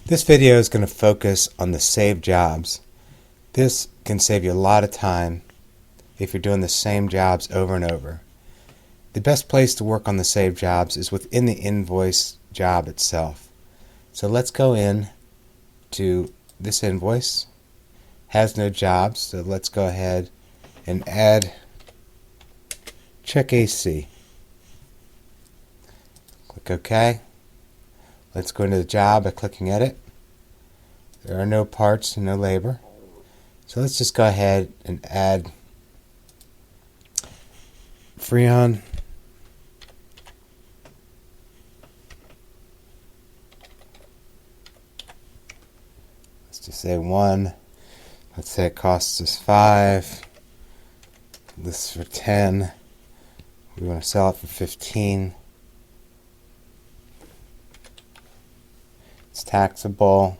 This video is going to focus on the save jobs. This can save you a lot of time if you're doing the same jobs over and over. The best place to work on the save jobs is within the invoice job itself. So let's go in to this invoice. Has no jobs, so let's go ahead and add check AC. Click OK. Let's go into the job by clicking Edit. There are no parts and no labor. So let's just go ahead and add Freon. Let's just say 1. Let's say it costs us 5. This is for 10. We want to sell it for 15. It's taxable.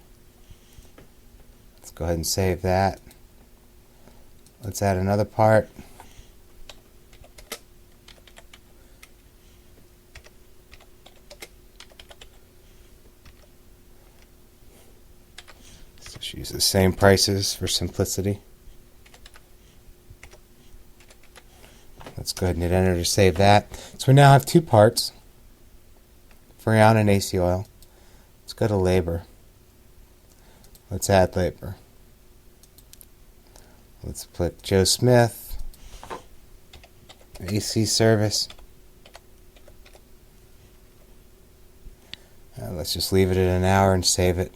Let's go ahead and save that. Let's add another part. Let's just use the same prices for simplicity. Let's go ahead and hit enter to save that. So we now have two parts, Freon and AC oil. Let's go to labor. Let's add labor. Let's put Joe Smith, AC service. Let's just leave it at an hour and save it.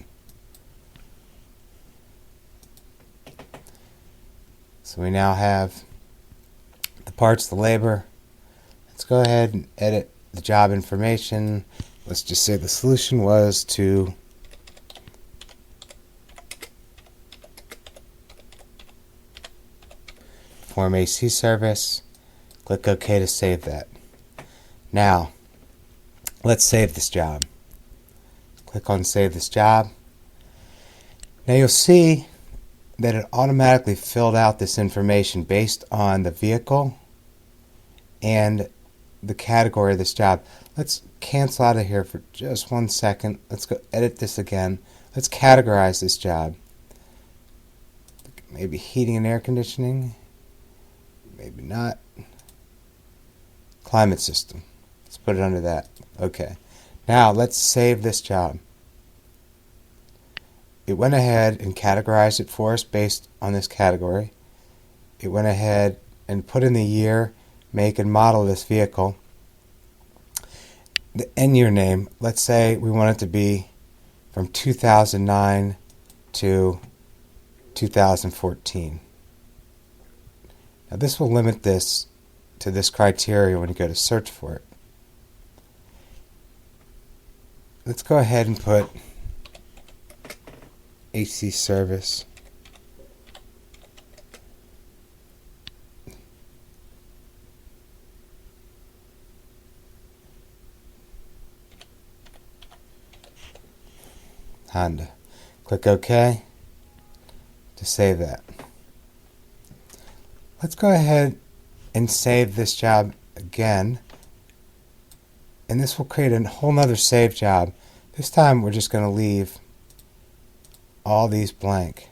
So we now have the parts, the labor. Let's go ahead and edit the job information. Let's just say the solution was to perform AC service. Click OK to save that. Now, let's save this job. Click on Save This Job. Now you'll see that it automatically filled out this information based on the vehicle and the category of this job. Let's cancel out of here for just 1 second. Let's go edit this again. Let's categorize this job. Maybe heating and air conditioning. Maybe not. Climate system. Let's put it under that. Okay. Now let's save this job. It went ahead and categorized it for us based on this category. It went ahead and put in the year, make, and model of this vehicle. The end year name, let's say we want it to be from 2009 to 2014. Now this will limit this to this criteria when you go to search for it. Let's go ahead and put AC service. Honda. Click OK to save that. Let's go ahead and save this job again. And this will create a whole nother save job. This time we're just going to leave all these blank.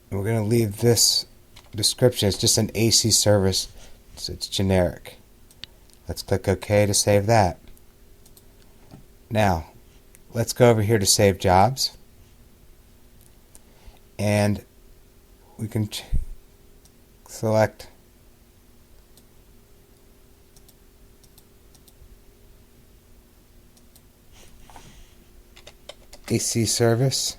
And we're going to leave this description. It's just an AC service, so it's generic. Let's click OK to save that. Now, let's go over here to Save Jobs. And we can select AC service,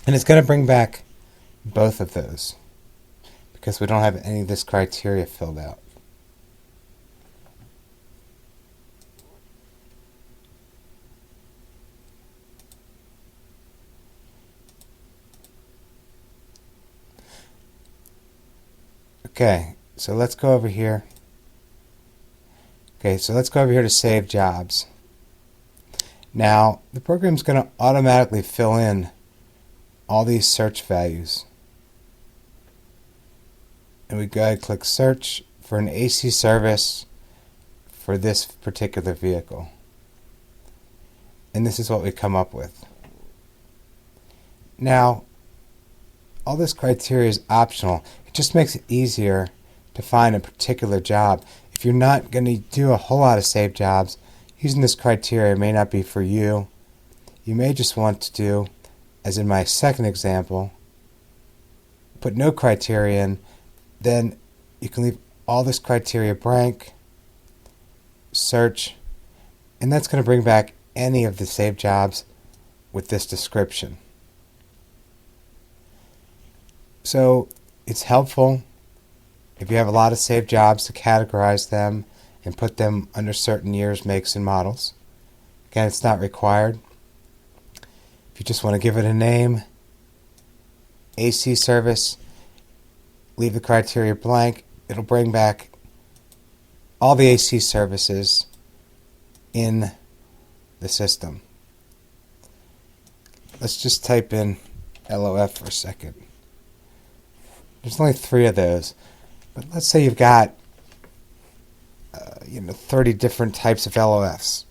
and it's going to bring back both of those because we don't have any of this criteria filled out. Okay, so let's go over here. Okay, so let's go over here to Save Jobs. Now, the program's going to automatically fill in all these search values. And we go ahead and click Search for an AC service for this particular vehicle. And this is what we come up with. Now, all this criteria is optional. It just makes it easier to find a particular job. If you're not going to do a whole lot of saved jobs, using this criteria may not be for you. You may just want to do, as in my second example, put no criteria in, then you can leave all this criteria blank, search, and that's going to bring back any of the saved jobs with this description. So it's helpful if you have a lot of saved jobs to categorize them and put them under certain years, makes, and models. Again, it's not required. If you just want to give it a name, AC service, leave the criteria blank, it'll bring back all the AC services in the system. Let's just type in LOF for a second. There's only 3 of those, but let's say you've got 30 different types of LOFs.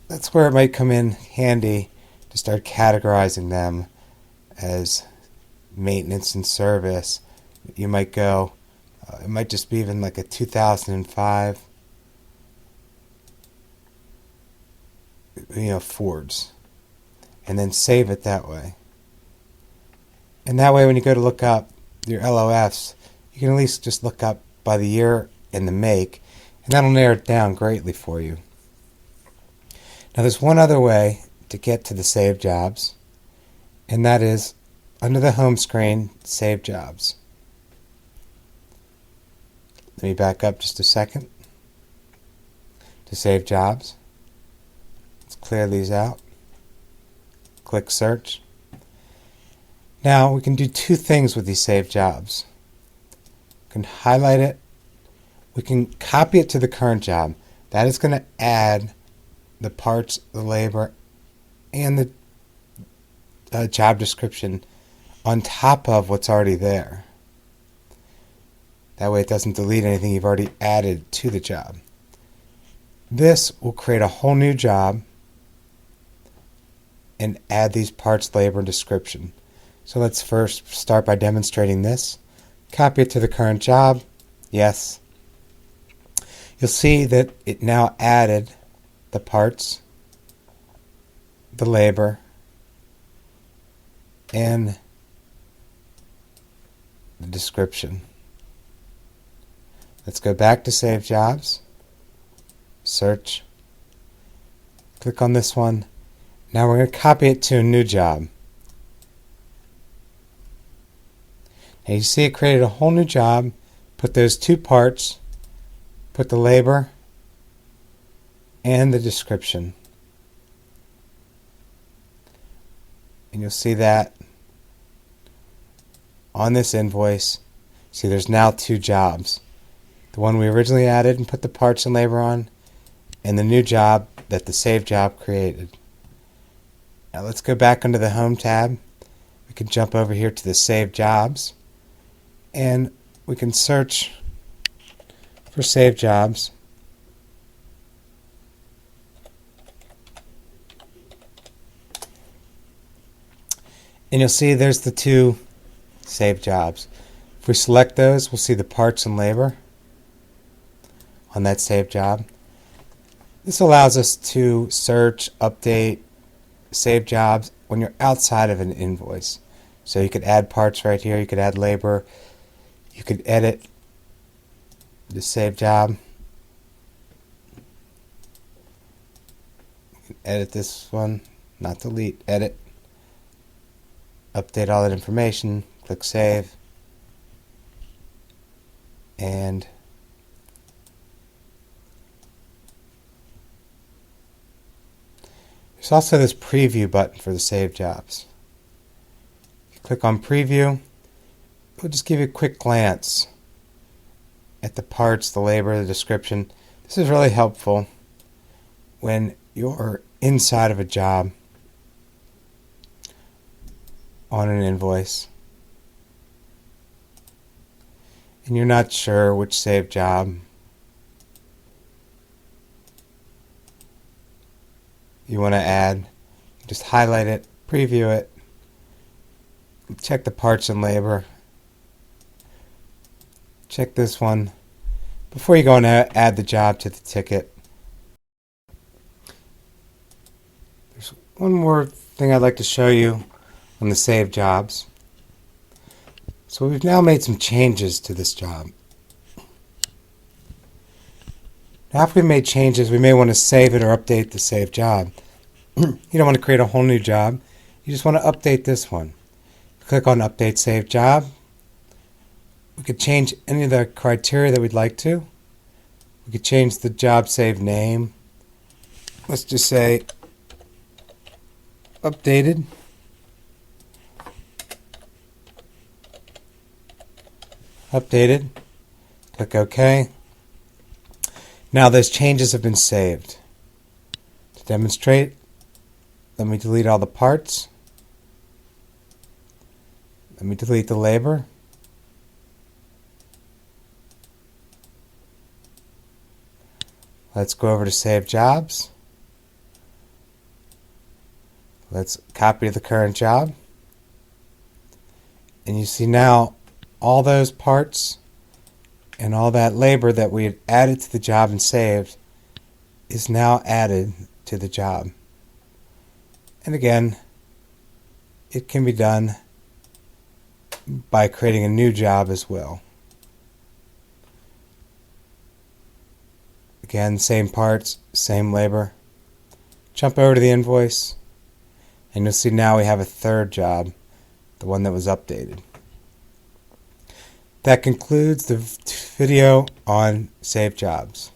That's where it might come in handy to start categorizing them as maintenance and service. You might go, it might just be even like a 2005, Fords, and then save it that way. And that way when you go to look up your LOFs, you can at least just look up by the year and the make, and that'll narrow it down greatly for you. Now there's one other way to get to the saved jobs, and that is under the home screen, Save Jobs. Let me back up just a second to Save Jobs. Let's clear these out. Click Search. Now we can do 2 things with these saved jobs. We can highlight it. We can copy it to the current job. That is going to add the parts, the labor, and the job description on top of what's already there. That way it doesn't delete anything you've already added to the job. This will create a whole new job and add these parts, labor, and description. So let's first start by demonstrating this. Copy it to the current job. Yes. You'll see that it now added the parts, the labor, and the description. Let's go back to Save Jobs, search, click on this one. Now we're going to copy it to a new job. And you see it created a whole new job, put those 2 parts, put the labor and the description. And you'll see that on this invoice. See, there's now 2 jobs. The one we originally added and put the parts and labor on, and the new job that the Save Job created. Now let's go back under the Home tab. We can jump over here to the Save Jobs, and we can search for Save Jobs. And you'll see there's the 2 Save Jobs. If we select those, we'll see the parts and labor on that Save Job. This allows us to search, update, save jobs when you're outside of an invoice. So you could add parts right here, you could add labor, you could edit the Save Job. You can edit this one, not delete, edit. Update all that information, click Save, and there's also this Preview button for the Save Jobs. If you click on Preview, it will just give you a quick glance at the parts, the labor, the description. This is really helpful when you're inside of a job on an invoice and you're not sure which Save Job you want to add. Just highlight it, preview it, check the parts and labor. Check this one before you go and add the job to the ticket. There's one more thing I'd like to show you on the save jobs. So we've now made some changes to this job. Now after we've made changes, we may want to save it or update the saved job. You don't want to create a whole new job. You just want to update this one. Click on Update Saved Job. We could change any of the criteria that we'd like to. We could change the job save name. Let's just say updated. Updated. Click OK. Now those changes have been saved. To demonstrate, let me delete all the parts. Let me delete the labor. Let's go over to Save Jobs. Let's copy the current job. And you see now all those parts and all that labor that we had added to the job and saved is now added to the job. And again, it can be done by creating a new job as well. Again, same parts, same labor. Jump over to the invoice, and you'll see now we have a third job, the one that was updated. That concludes the video on Save Jobs.